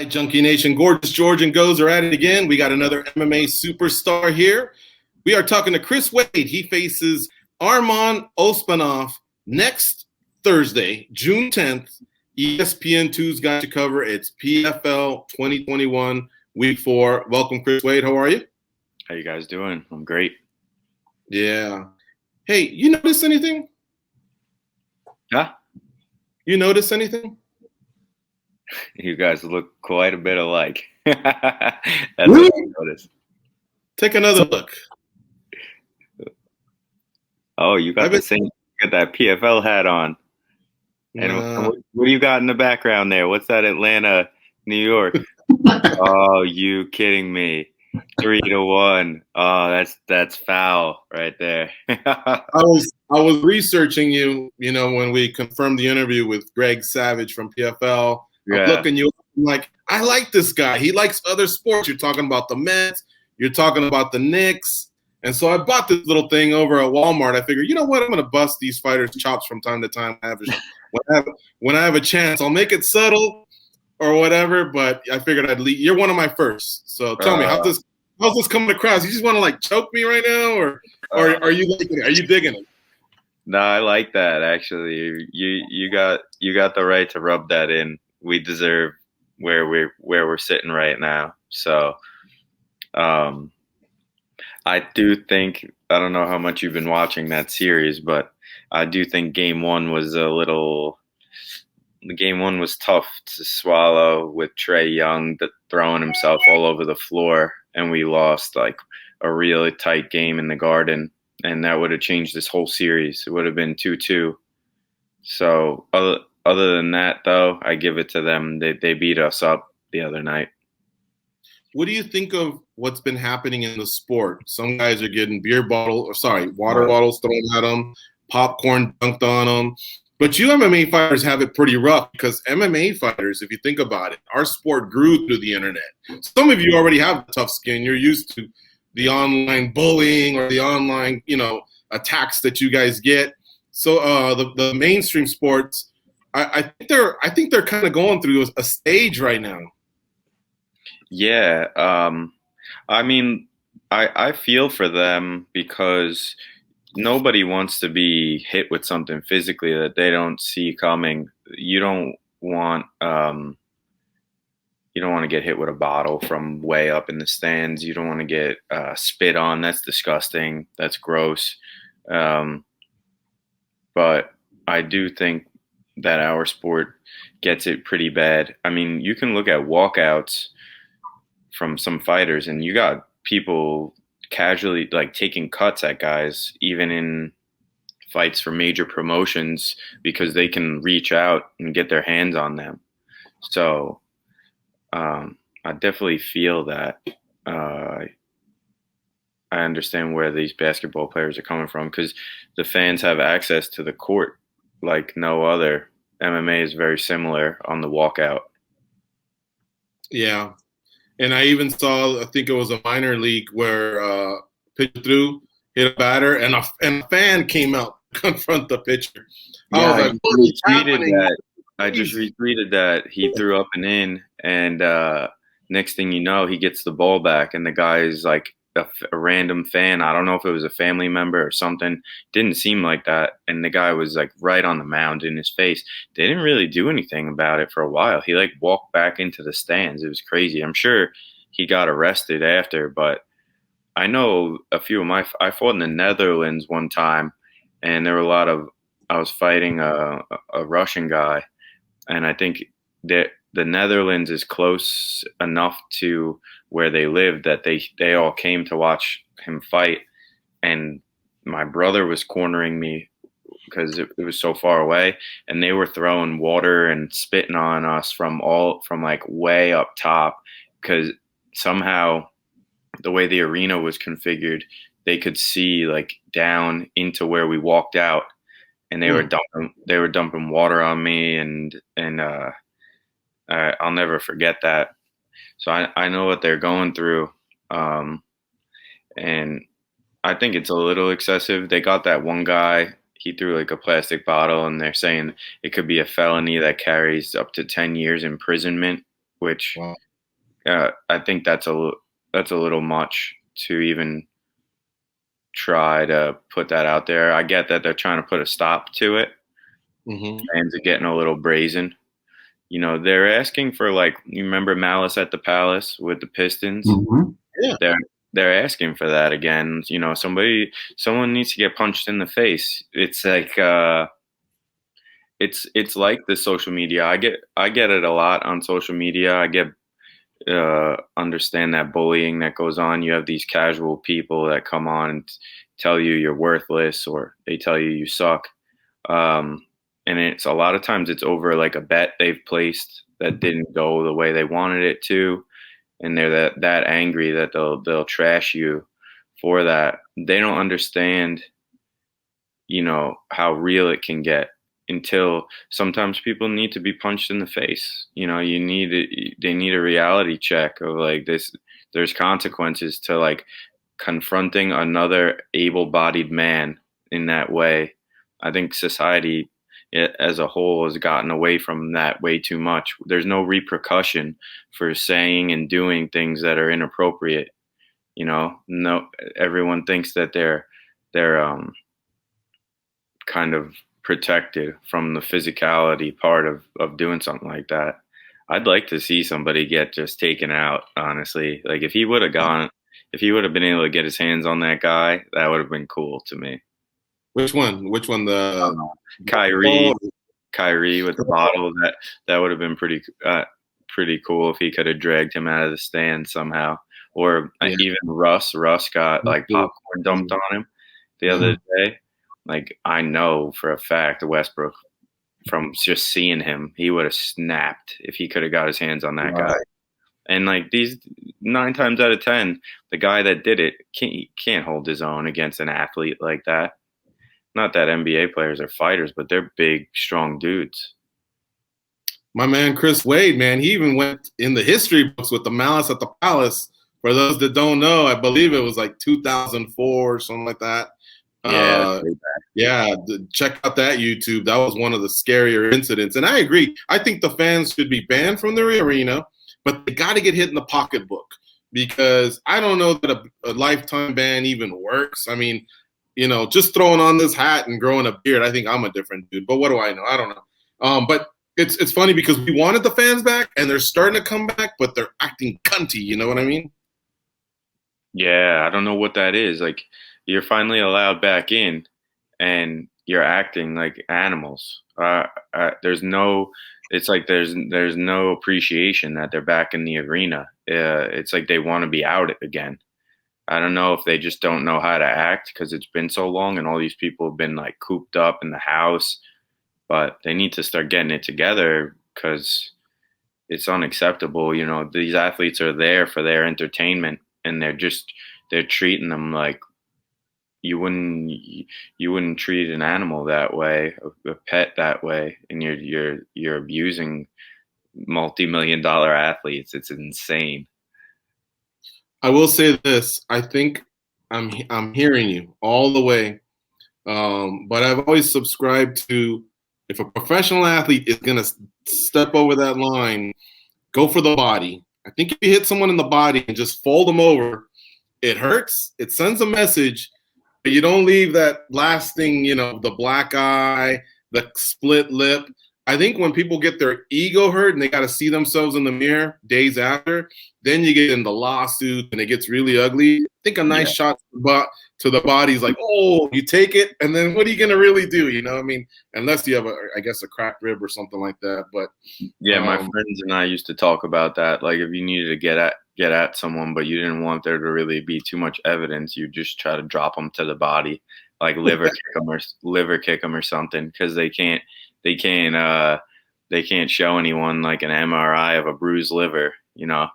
Hi, Junkie Nation. Gorgeous George and Goes are at it again. We got another MMA superstar here. We are talking to Chris Wade. He faces Arman Ospanov next Thursday, June 10th. ESPN2's got you cover. It's PFL 2021, Week 4. Welcome, Chris Wade. How are you? How you guys doing? I'm great. Yeah. Hey, you notice anything? Huh? You notice anything? You guys look quite a bit alike. That's what I noticed. Take another look. Oh, you got the same. You got that PFL hat on. And what do you got in the background there? What's that? Atlanta, New York. Oh, you kidding me? 3-1. Oh, that's foul right there. I was researching you, when we confirmed the interview with Greg Savage from PFL. I'm looking you up. I'm like, I like this guy. He likes other sports. You're talking about the Mets. You're talking about the Knicks. And so I bought this little thing over at Walmart. I figured, you know what? I'm going to bust these fighters' chops from time to time. When I have a chance, I'll make it subtle or whatever. But I figured I'd lead. You're one of my first. So tell me, how's this coming across? You just want to choke me right now, or are you liking it? Are you digging it? No, I like that actually. You got the right to rub that in. We deserve where we're sitting right now. So, I do think, I don't know how much you've been watching that series, but I do think game one was tough to swallow with Trey Young throwing himself all over the floor, and we lost a really tight game in the Garden, and that would have changed this whole series. It would have been 2-2. So other than that, though, I give it to them. They beat us up the other night. What do you think of what's been happening in the sport? Some guys are getting water bottles thrown at them, popcorn dunked on them. But you MMA fighters have it pretty rough because MMA fighters, if you think about it, our sport grew through the internet. Some of you already have tough skin. You're used to the online bullying or the online, attacks that you guys get. So the mainstream sports, I think they're kind of going through a stage right now. Yeah, I mean, I feel for them because nobody wants to be hit with something physically that they don't see coming. You don't want to get hit with a bottle from way up in the stands. You don't want to get spit on. That's disgusting. That's gross. But I do think that our sport gets it pretty bad. I mean, you can look at walkouts from some fighters, and you got people casually taking cuts at guys, even in fights for major promotions, because they can reach out and get their hands on them. So I definitely feel that. I understand where these basketball players are coming from, because the fans have access to the court like no other. MMA is very similar on the walkout. Yeah. And I even saw, I think it was a minor league where pitcher threw, hit a batter, and a fan came out to confront the pitcher. I just retweeted that he threw up and in, and next thing you know, he gets the ball back, and the guy's like a random fan. I don't know if it was a family member or something. Didn't seem like that. And the guy was right on the mound in his face. They didn't really do anything about it for a while. He walked back into the stands. It was crazy. I'm sure he got arrested after, but I know a few of I fought in the Netherlands one time, and there were I was fighting a Russian guy, and I think that the Netherlands is close enough to where they live that they all came to watch him fight. And my brother was cornering me because it was so far away, and they were throwing water and spitting on us from way up top, because somehow the way the arena was configured, they could see down into where we walked out, and they were dumping water on me, and I'll never forget that. So I know what they're going through, and I think it's a little excessive. They got that one guy, he threw a plastic bottle, and they're saying it could be a felony that carries up to 10 years imprisonment which Wow. I think that's a little much to even try to put that out there. I get that they're trying to put a stop to it. Mm-hmm. Fans are getting a little brazen. You know, they're asking for, like, you remember Malice at the Palace with the Pistons? Mm-hmm. Yeah. They're asking for that again. You know, someone needs to get punched in the face. It's like it's like the social media. I get it a lot on social media. I get understand that bullying that goes on. You have these casual people that come on and tell you you're worthless, or they tell you you suck. And it's a lot of times it's over like a bet they've placed that didn't go the way they wanted it to, and they're that angry that they'll trash you for that. They don't understand, you know, how real it can get, until sometimes people need to be punched in the face. You know, they need a reality check of like this. There's consequences to like confronting another able-bodied man in that way. I think society as a whole has gotten away from that way too much. There's no repercussion for saying and doing things that are inappropriate. You know, no, everyone thinks that they're kind of protected from the physicality part of doing something like that. I'd like to see somebody get just taken out, honestly. Like if he would have been able to get his hands on that guy, that would have been cool to me. Which one? Which one? The Kyrie with the bottle. That would have been pretty cool if he could have dragged him out of the stand somehow. Or even Russ got like popcorn dumped on him the other day. Like, I know for a fact Westbrook, from just seeing him, he would have snapped if he could have got his hands on that guy. And like these 9 times out of 10, the guy that did it can't hold his own against an athlete like that. Not that NBA players are fighters, but they're big, strong dudes. My man Chris Wade, man, he even went in the history books with the Malice at the Palace. For those that don't know, I believe it was like 2004 or something like that. Check out that YouTube. That was one of the scarier incidents. And I agree. I think the fans should be banned from the arena, but they got to get hit in the pocketbook, because I don't know that a lifetime ban even works. I mean, you know, just throwing on this hat and growing a beard, I think I'm a different dude. But what do I know? I don't know. But it's funny because we wanted the fans back, and they're starting to come back, but they're acting cunty. You know what I mean? Yeah, I don't know what that is. Like, you're finally allowed back in, and you're acting like animals. There's no appreciation that they're back in the arena. It's like they want to be out again. I don't know if they just don't know how to act because it's been so long and all these people have been like cooped up in the house, but they need to start getting it together because it's unacceptable. You know, these athletes are there for their entertainment, and they're treating them like you wouldn't treat an animal that way, a pet that way, and you're abusing multi-million-dollar athletes. It's insane. I will say this: I think I'm hearing you all the way, but I've always subscribed to, if a professional athlete is gonna step over that line, go for the body. I think if you hit someone in the body and just fold them over, it hurts. It sends a message. But you don't leave that lasting, you know, the black eye, the split lip. I think when people get their ego hurt and they got to see themselves in the mirror days after, then you get in the lawsuit and it gets really ugly. I think a nice shot to the body is like, oh, you take it, and then what are you going to really do? You know what I mean? Unless you have, a cracked rib or something like that. But yeah, my friends and I used to talk about that. Like, if you needed to get at someone, but you didn't want there to really be too much evidence, you just try to drop them to the body, like liver kick them or something, because they can't show anyone like an MRI of a bruised liver, you know.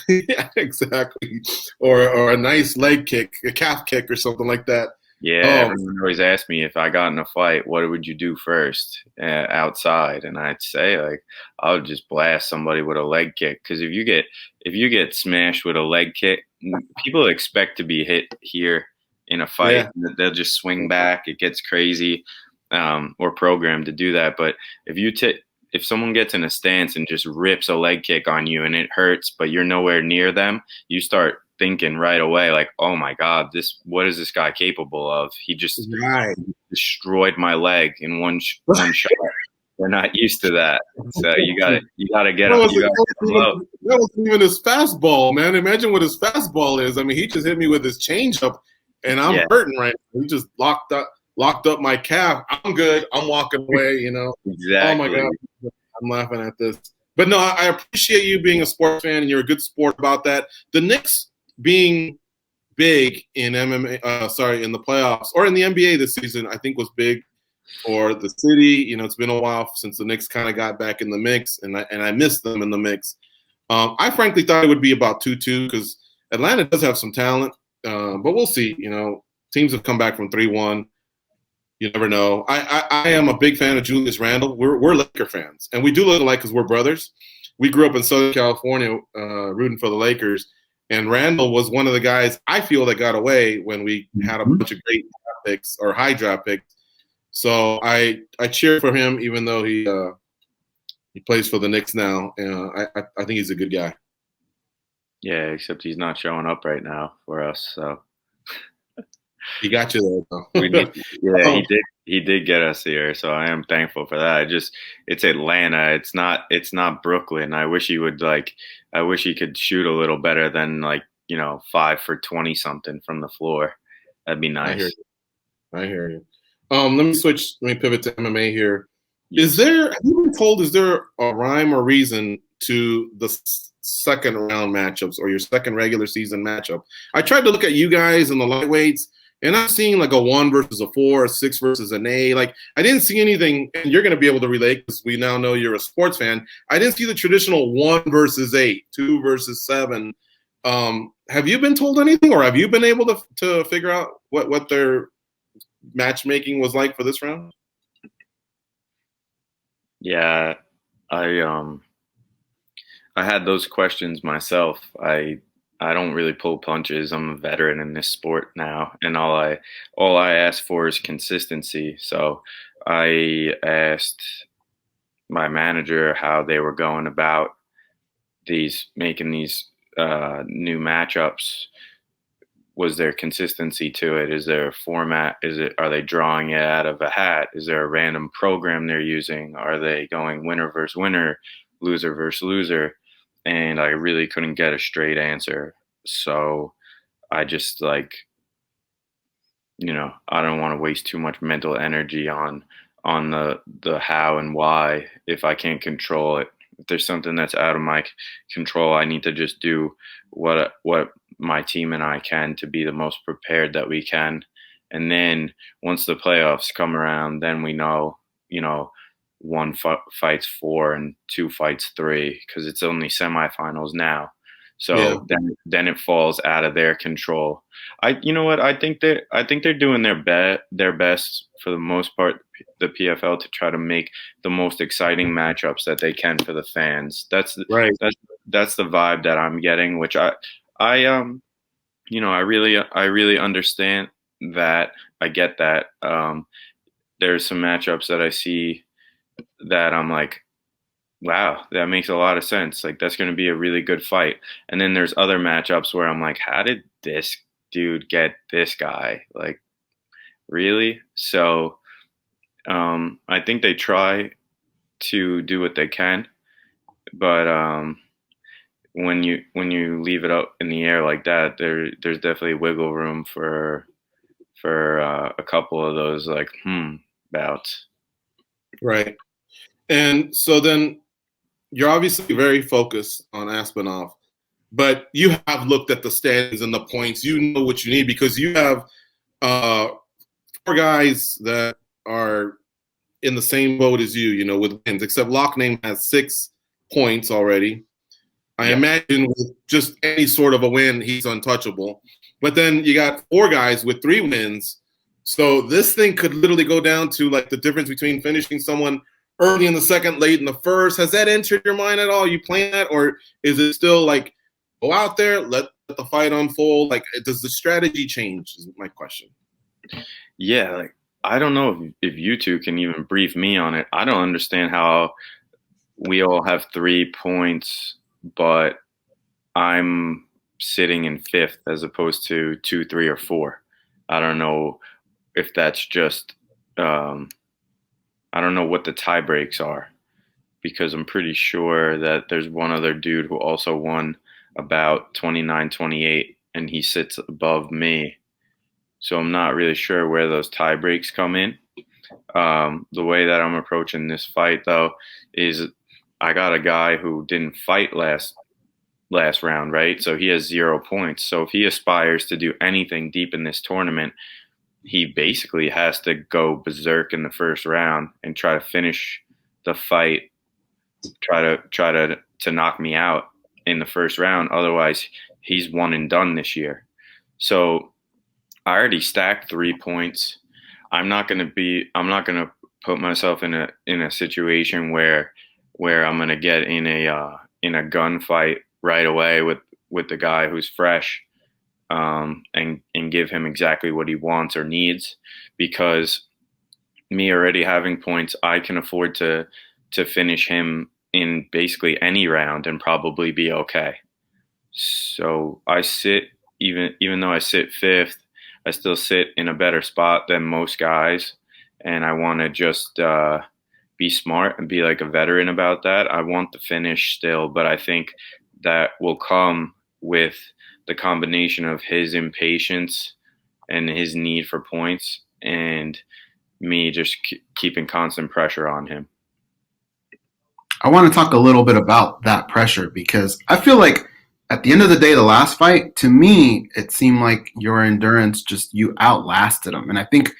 Yeah, exactly. Or a nice leg kick, a calf kick or something like that. Yeah, everyone always asks me, if I got in a fight, what would you do first outside? And I'd say, like, I would just blast somebody with a leg kick, because if you get smashed with a leg kick, people expect to be hit here in a fight. Yeah. They'll just swing back. It gets crazy, or programmed to do that. But if if someone gets in a stance and just rips a leg kick on you and it hurts, but you're nowhere near them, you start thinking right away, like, oh my God, what is this guy capable of? He just destroyed my leg in one shot. We're not used to that. So you gotta get up. That wasn't even his fastball, man. Imagine what his fastball is. I mean, he just hit me with his changeup, and I'm hurting right now. He just locked up my calf. I'm good. I'm walking away, you know. Exactly. Oh my God. I'm laughing at this. But no, I appreciate you being a sports fan, and you're a good sport about that. The Knicks being big in MMA, in the playoffs or in the NBA this season, I think was big for the city. You know, it's been a while since the Knicks kind of got back in the mix, and I missed them in the mix. I frankly thought it would be about 2-2 because Atlanta does have some talent, but we'll see. You know, teams have come back from 3-1. You never know. I am a big fan of Julius Randle. We're Laker fans, and we do look alike because we're brothers. We grew up in Southern California rooting for the Lakers, and Randle was one of the guys I feel that got away when we had a bunch of great draft picks or high draft picks. So I cheer for him, even though he plays for the Knicks now. I think he's a good guy. Yeah, except he's not showing up right now for us. So he got you there, though. He did get us here, so I am thankful for that. It's Atlanta. It's not Brooklyn. I wish he could shoot a little better than 5 for 20 something from the floor. That'd be nice. I hear you. Let me pivot to MMA here. Have you been told, is there a rhyme or reason to the second round matchups or your second regular season matchup? I tried to look at you guys in the lightweights, and I'm seeing like a 1 versus a 4, a 6 versus an 8. Like, I didn't see anything, and you're going to be able to relate because we now know you're a sports fan. I didn't see the traditional 1 versus 8, 2 versus 7. Have you been told anything, or have you been able to figure out what their matchmaking was like for this round? Yeah, I had those questions myself. I don't really pull punches. I'm a veteran in this sport now, and all I ask for is consistency. So I asked my manager how they were going about making these new matchups. Was there consistency to it? Is there a format? Are they drawing it out of a hat? Is there a random program they're using? Are they going winner versus winner, loser versus loser? And I really couldn't get a straight answer. So I just I don't want to waste too much mental energy on the how and why if I can't control it. If there's something that's out of my control, I need to just do what my team and I can to be the most prepared that we can. And then once the playoffs come around, then we know, 1 fights 4 and 2 fights 3, because it's only semifinals now. So then it falls out of their control. You know what? I think they're doing their best for the most part, the PFL, to try to make the most exciting matchups that they can for the fans. That's the vibe that I'm getting, which I really understand that. I get that. There's some matchups that I see that I'm like, wow, that makes a lot of sense. Like, that's going to be a really good fight. And then there's other matchups where I'm like, how did this dude get this guy? Like, really? So I think they try to do what they can, but when you leave it up in the air like that, there's definitely wiggle room for a couple of those bouts. Right. And so then you're obviously very focused on Ospanov, but you have looked at the standings and the points. You know what you need because you have 4 guys that are in the same boat as you, with wins, except Lockname has 6 points already. I imagine with just any sort of a win, he's untouchable. But then you got 4 guys with 3 wins. So this thing could literally go down to like the difference between finishing someone early in the second, late in the first. Has that entered your mind at all? Are you playing that? Or is it still like, go out there, let the fight unfold? Like, does the strategy change is my question. Yeah, I don't know if you two can even brief me on it. I don't understand how we all have 3 points, but I'm sitting in 5th as opposed to 2, 3, or 4. I don't know if that's just I don't know what the tie breaks are, because I'm pretty sure that there's one other dude who also won about 29-28, and he sits above me. So I'm not really sure where those tie breaks come in. The way that I'm approaching this fight, though, is I got a guy who didn't fight last round, right? So he has 0 points. So if he aspires to do anything deep in this tournament, he basically has to go berserk in the first round and try to finish the fight, try to knock me out in the first round. Otherwise, he's one and done this year. So I already stacked 3 points. I'm not gonna put myself in a situation where I'm gonna get in a gunfight right away with the guy who's fresh, and give him exactly what he wants or needs, because me already having points, I can afford to finish him in basically any round and probably be okay. So I sit, even though I sit 5th, I still sit in a better spot than most guys, and I want to just be smart and be like a veteran about that. I want the finish still, but I think that will come with the combination of his impatience and his need for points, and me just keeping constant pressure on him. I want to talk a little bit about that pressure, because I feel like at the end of the day, the last fight, to me, it seemed like your endurance, just you outlasted him. And I think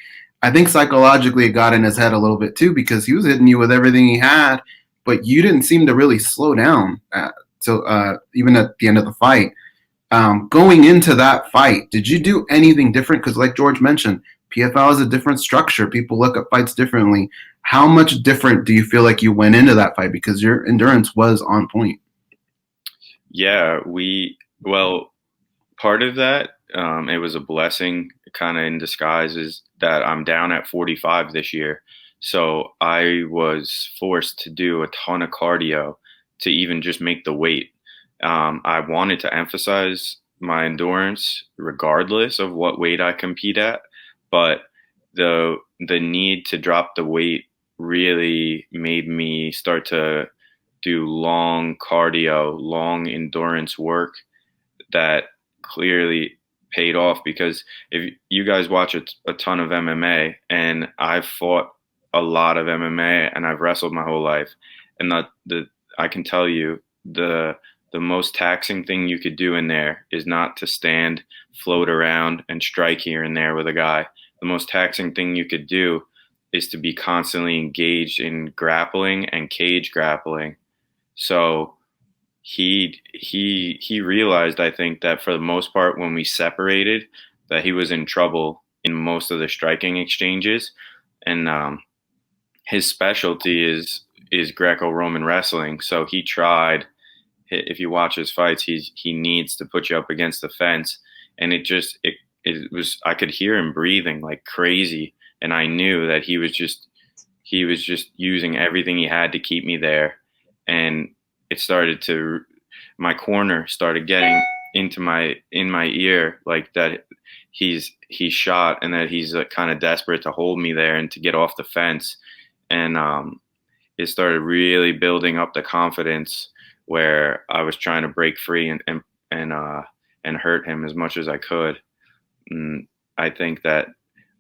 psychologically it got in his head a little bit too, because he was hitting you with everything he had, but you didn't seem to really slow down. So even at the end of the fight, going into that fight, did you do anything different? Because like George mentioned, PFL is a different structure. People look at fights differently. How much different do you feel like you went into that fight, because your endurance was on point? Yeah, part of that, it was a blessing kind of in disguise, is that I'm down at 45 this year. So I was forced to do a ton of cardio to even just make the weight. I wanted to emphasize my endurance regardless of what weight I compete at, but the need to drop the weight really made me start to do long cardio, long endurance work that clearly paid off. Because if you guys watch a ton of MMA, and I've fought a lot of MMA and I've wrestled my whole life, and I can tell you the most taxing thing you could do in there is not to stand, float around, and strike here and there with a guy. The most taxing thing you could do is to be constantly engaged in grappling and cage grappling. So he realized, I think, that for the most part, when we separated, that he was in trouble in most of the striking exchanges. And his specialty is Greco-Roman wrestling. So he tried. If you watch his fights, he needs to put you up against the fence, and it was, I could hear him breathing like crazy, and I knew that he was just using everything he had to keep me there. And my corner started getting in my ear, like that he's shot, and that he's kind of desperate to hold me there and to get off the fence. And it started really building up the confidence, where I was trying to break free and hurt him as much as I could. And I think that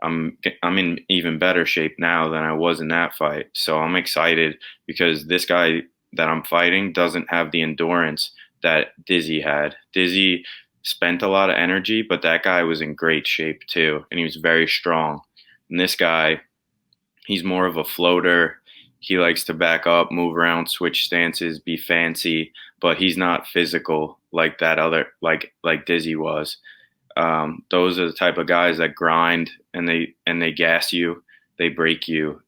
I'm in even better shape now than I was in that fight. So I'm excited, because this guy that I'm fighting doesn't have the endurance that Dizzy had. Dizzy spent a lot of energy, but that guy was in great shape too, and he was very strong. And this guy, he's more of a floater. He likes to back up, move around, switch stances, be fancy, but he's not physical like that other, like Dizzy was. Those are the type of guys that grind, and they gas you, they break you.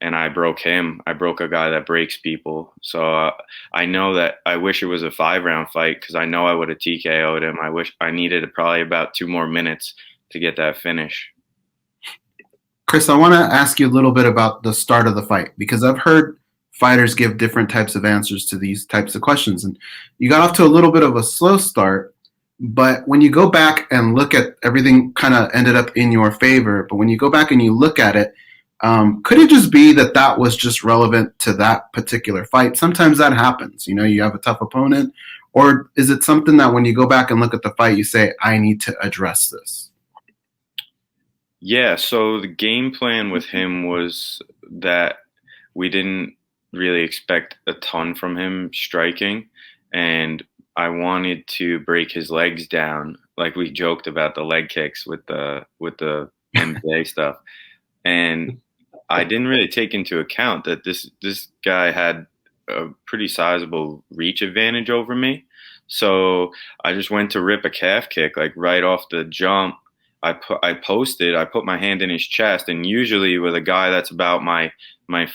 And I broke him. I broke a guy that breaks people. So I know that I wish it was a 5-round fight, because I know I would have TKO'd him. I wish I needed probably about 2 more minutes to get that finish. Chris, I want to ask you a little bit about the start of the fight, because I've heard fighters give different types of answers to these types of questions. And you got off to a little bit of a slow start, but when you go back and look at everything kind of ended up in your favor. But when you go back and you look at it, could it just be that that was just relevant to that particular fight? Sometimes that happens. You know, you have a tough opponent. Or is it something that when you go back and look at the fight, you say, I need to address this? Yeah, so the game plan with him was that we didn't really expect a ton from him striking, and I wanted to break his legs down, like we joked about the leg kicks with the NBA stuff. And I didn't really take into account that this guy had a pretty sizable reach advantage over me. So I just went to rip a calf kick, like right off the jump. I put my hand in his chest, and usually with a guy that's about my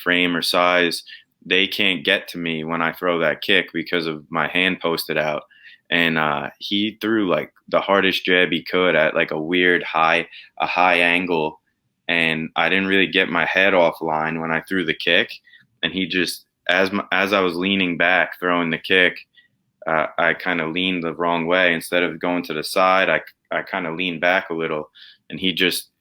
frame or size, they can't get to me when I throw that kick because of my hand posted out. And he threw like the hardest jab he could at like a weird high angle, and I didn't really get my head offline when I threw the kick. And he just, as I was leaning back throwing the kick, I kind of leaned the wrong way. Instead of going to the side, I kind of leaned back a little, and he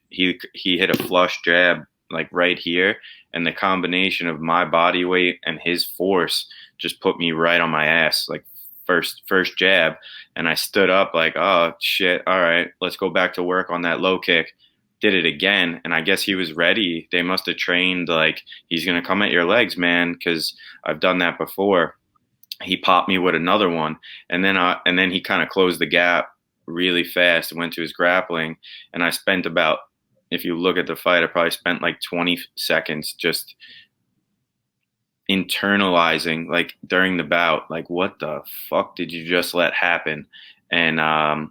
hit a flush jab like right here, and the combination of my body weight and his force just put me right on my ass, like first jab. And I stood up like, oh shit, all right, let's go back to work on that low kick. Did it again, and I guess he was ready. They must have trained like, he's gonna come at your legs, man, because I've done that before. He popped me with another one, and then he kind of closed the gap really fast and went to his grappling. And I spent about, if you look at the fight, I probably spent like 20 seconds just internalizing, like during the bout, like, what the fuck did you just let happen? And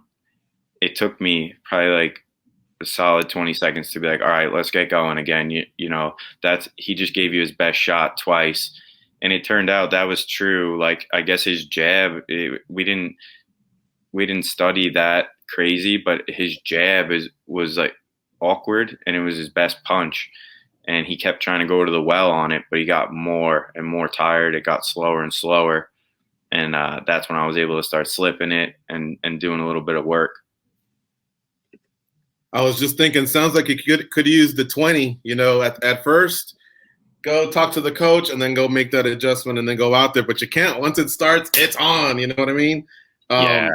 it took me probably like a solid 20 seconds to be like, all right, let's get going again. You know, he just gave you his best shot twice. And it turned out that was true. Like, I guess his jab, we didn't study that crazy, but his jab was like awkward, and it was his best punch. And he kept trying to go to the well on it, but he got more and more tired. It got slower and slower. And that's when I was able to start slipping it and doing a little bit of work. I was just thinking, sounds like you could use the 20, you know, at first. Go talk to the coach and then go make that adjustment and then go out there. But you can't. Once it starts, it's on. You know what I mean? Yeah.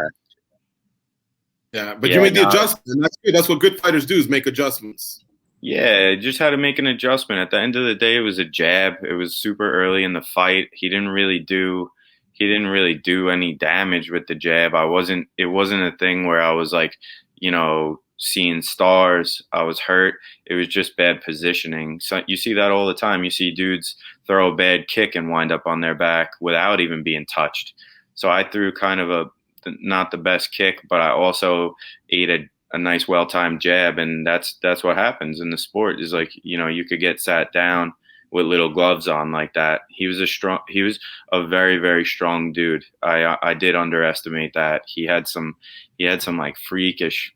But you made the adjustment, and that's good. That's what good fighters do, is make adjustments. Yeah, just had to make an adjustment. At the end of the day, it was a jab. It was super early in the fight. He didn't really do any damage with the jab. It wasn't a thing where I was like, you know, seeing stars. I was hurt. It was just bad positioning. So you see that all the time. You see dudes throw a bad kick and wind up on their back without even being touched. So I threw kind of not the best kick, but I also ate a nice well-timed jab, and that's what happens in the sport. Is like, you know, you could get sat down with little gloves on like that. He was a very, very strong dude. I did underestimate that. He had some like freakish,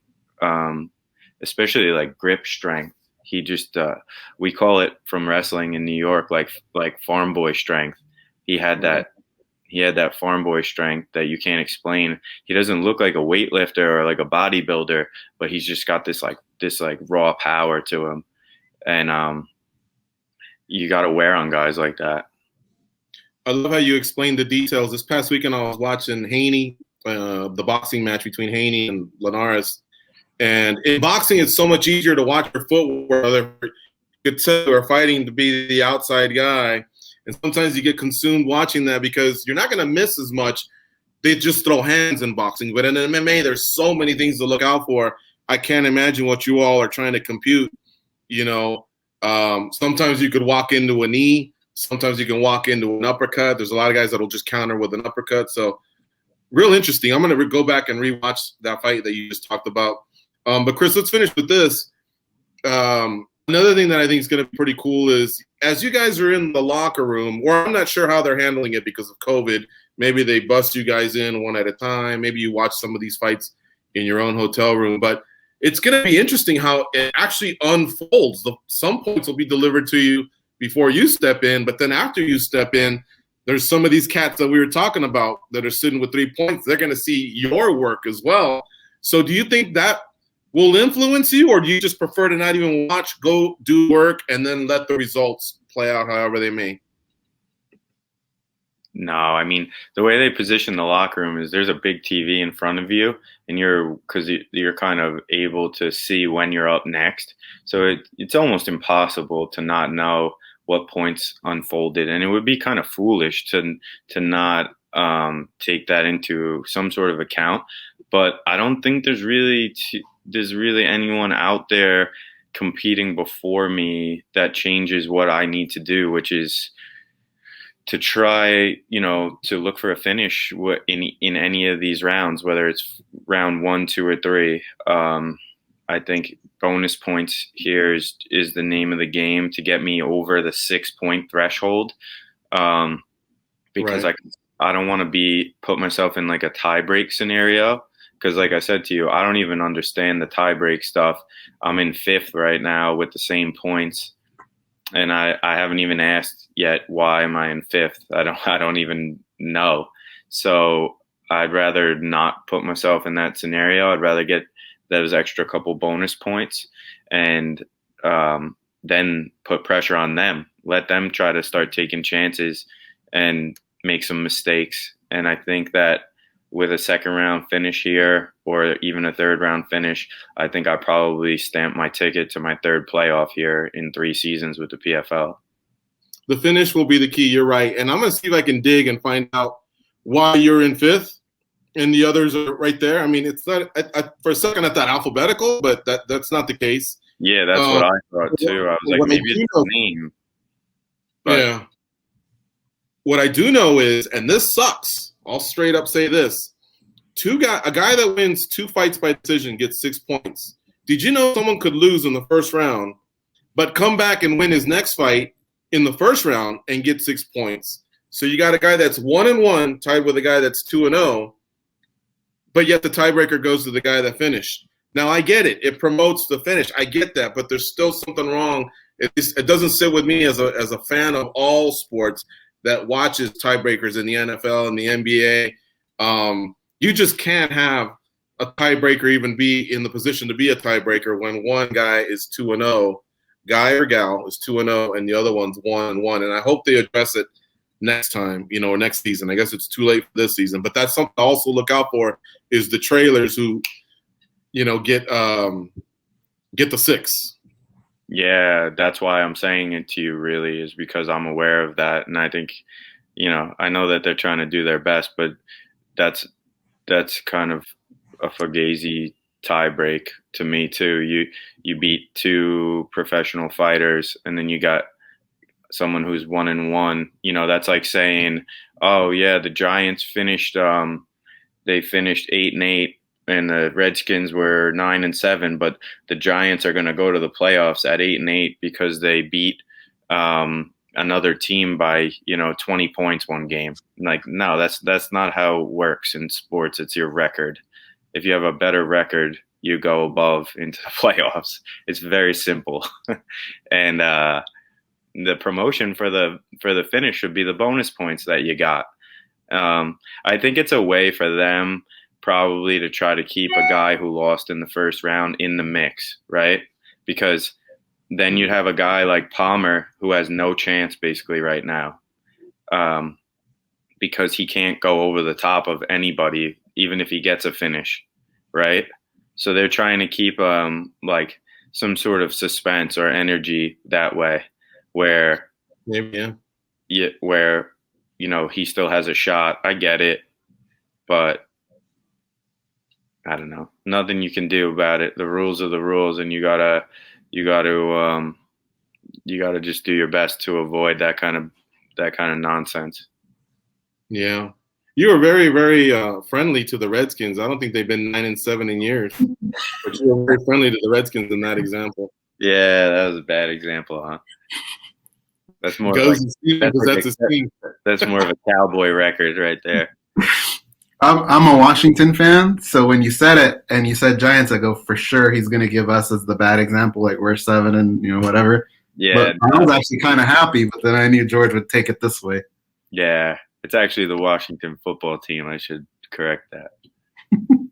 especially like grip strength. He just we call it from wrestling in New York like farm boy strength. He had that farm boy strength that you can't explain. He doesn't look like a weightlifter or like a bodybuilder, but he's just got this raw power to him. And you got to wear on guys like that. I love how you explained the details. This past weekend, I was watching Haney, the boxing match between Haney and Linares. And in boxing, it's so much easier to watch your footwork. You could tell they're fighting to be the outside guy. And sometimes you get consumed watching that because you're not going to miss as much. They just throw hands in boxing. But in MMA, there's so many things to look out for. I can't imagine what you all are trying to compute. You know, sometimes you could walk into a knee. Sometimes you can walk into an uppercut. There's a lot of guys that will just counter with an uppercut. So real interesting. I'm going to go back and rewatch that fight that you just talked about. But Chris, let's finish with this. Another thing that I think is going to be pretty cool is as you guys are in the locker room, or I'm not sure how they're handling it because of COVID, maybe they bust you guys in one at a time. Maybe you watch some of these fights in your own hotel room. But it's going to be interesting how it actually unfolds. Some points will be delivered to you before you step in, but then after you step in, there's some of these cats that we were talking about that are sitting with 3 points. They're going to see your work as well. So do you think that will influence you, or do you just prefer to not even watch, go do work, and then let the results play out however they may? No, I mean, the way they position the locker room is there's a big TV in front of you, and you're kind of able to see when you're up next. So it's almost impossible to not know what points unfolded, and it would be kind of foolish to not take that into some sort of account. But I don't think there's really anyone out there competing before me that changes what I need to do, which is to try, to look for a finish in any of these rounds, whether it's round 1, 2, or 3. I think bonus points here is the name of the game to get me over the 6-point threshold, because right. I don't want to put myself in like a tie break scenario. Because like I said to you, I don't even understand the tie break stuff. I'm in 5th right now with the same points. And I haven't even asked yet, why am I in 5th? I don't even know. So I'd rather not put myself in that scenario. I'd rather get those extra couple bonus points and then put pressure on them. Let them try to start taking chances and make some mistakes. And I think that with a 2nd round finish here, or even a 3rd round finish, I think I probably stamp my ticket to my 3rd playoff here in 3 seasons with the PFL. The finish will be the key. You're right. And I'm going to see if I can dig and find out why you're in 5th and the others are right there. I mean, it's not, for a second I thought alphabetical, but that's not the case. Yeah, that's what I thought too. I was like, maybe it's the name. But yeah. What I do know is, and this sucks, I'll straight up say this. A guy that wins 2 fights by decision gets 6 points. Did you know someone could lose in the 1st round, but come back and win his next fight in the 1st round and get 6 points? So you got a guy that's 1-1 tied with a guy that's 2-0, but yet the tiebreaker goes to the guy that finished. Now I get it. It promotes the finish. I get that, but there's still something wrong. It doesn't sit with me as a fan of all sports that watches tiebreakers in the NFL and the NBA. You just can't have a tiebreaker even be in the position to be a tiebreaker when one guy is 2-0, guy or gal is 2-0, and the other one's 1-1. And I hope they address it next time, or next season. I guess it's too late for this season, but that's something to also look out for, is the trailers who, get the 6. Yeah, that's why I'm saying it to you, really, is because I'm aware of that. And I think, I know that they're trying to do their best, but that's kind of a fugazi tie break to me too. You beat 2 professional fighters, and then you got someone who's 1-1. That's like saying, oh yeah, the Giants finished they finished 8-8 and the Redskins were 9-7, but the Giants are going to go to the playoffs at 8-8 because they beat another team by 20 points one game. Like, no, that's not how it works in sports. It's your record. If you have a better record, you go above into the playoffs. It's very simple. And the promotion for the finish should be the bonus points that you got. I think it's a way for them probably to try to keep a guy who lost in the 1st round in the mix, right? Because then you'd have a guy like Palmer who has no chance basically right now, because he can't go over the top of anybody, even if he gets a finish, right? So they're trying to keep like some sort of suspense or energy that way, where where he still has a shot. I get it, but I don't know. Nothing you can do about it. The rules are the rules, and you gotta just do your best to avoid that kind of nonsense. Yeah, you were very, very friendly to the Redskins. I don't think they've been 9-7 in years, but you were very friendly to the Redskins in that example. Yeah, that was a bad example, huh? That's more that's more of a cowboy record right there. I'm a Washington fan, so when you said it and you said Giants, I go, for sure he's going to give us as the bad example, like we're 7 and whatever. Yeah, but I was actually kind of happy, but then I knew George would take it this way. Yeah, it's actually the Washington football team. I should correct that.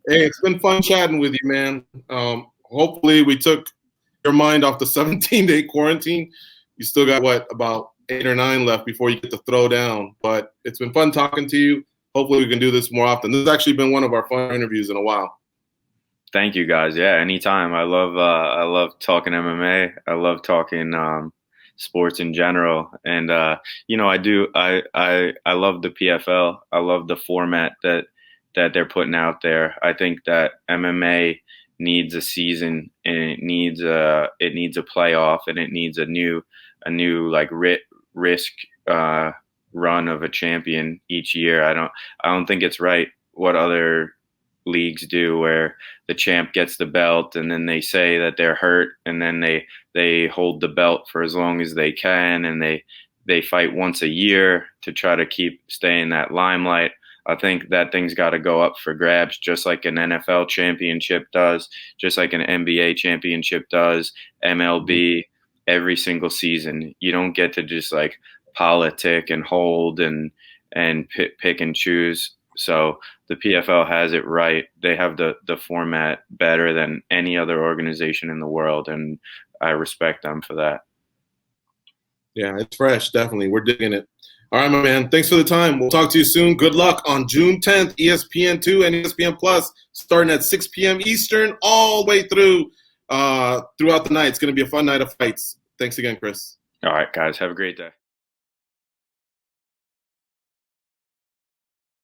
Hey, it's been fun chatting with you, man. Hopefully we took your mind off the 17-day quarantine. You still got, about 8 or 9 left before you get to throw down. But it's been fun talking to you. Hopefully we can do this more often. This has actually been one of our fun interviews in a while. Thank you, guys. Yeah, anytime. I love talking MMA. I love talking sports in general, and I love the PFL. I love the format that they're putting out there. I think that MMA needs a season, and it needs a playoff, and it needs a new like risk run of a champion each year. I don't think it's right what other leagues do, where the champ gets the belt and then they say that they're hurt, and then they hold the belt for as long as they can, and they fight once a year to try to stay in that limelight. I think that thing's got to go up for grabs, just like an NFL championship does, just like an NBA championship does, MLB, every single season. You don't get to just like politic and hold and pick and choose. So the PFL has it right. They have the format better than any other organization in the world, and I respect them for that. Yeah, it's fresh, definitely. We're digging it. All right, my man. Thanks for the time. We'll talk to you soon. Good luck on June 10th, ESPN2 and ESPN Plus, starting at 6 p.m. Eastern, all the way throughout the night. It's going to be a fun night of fights. Thanks again, Chris. All right, guys. Have a great day.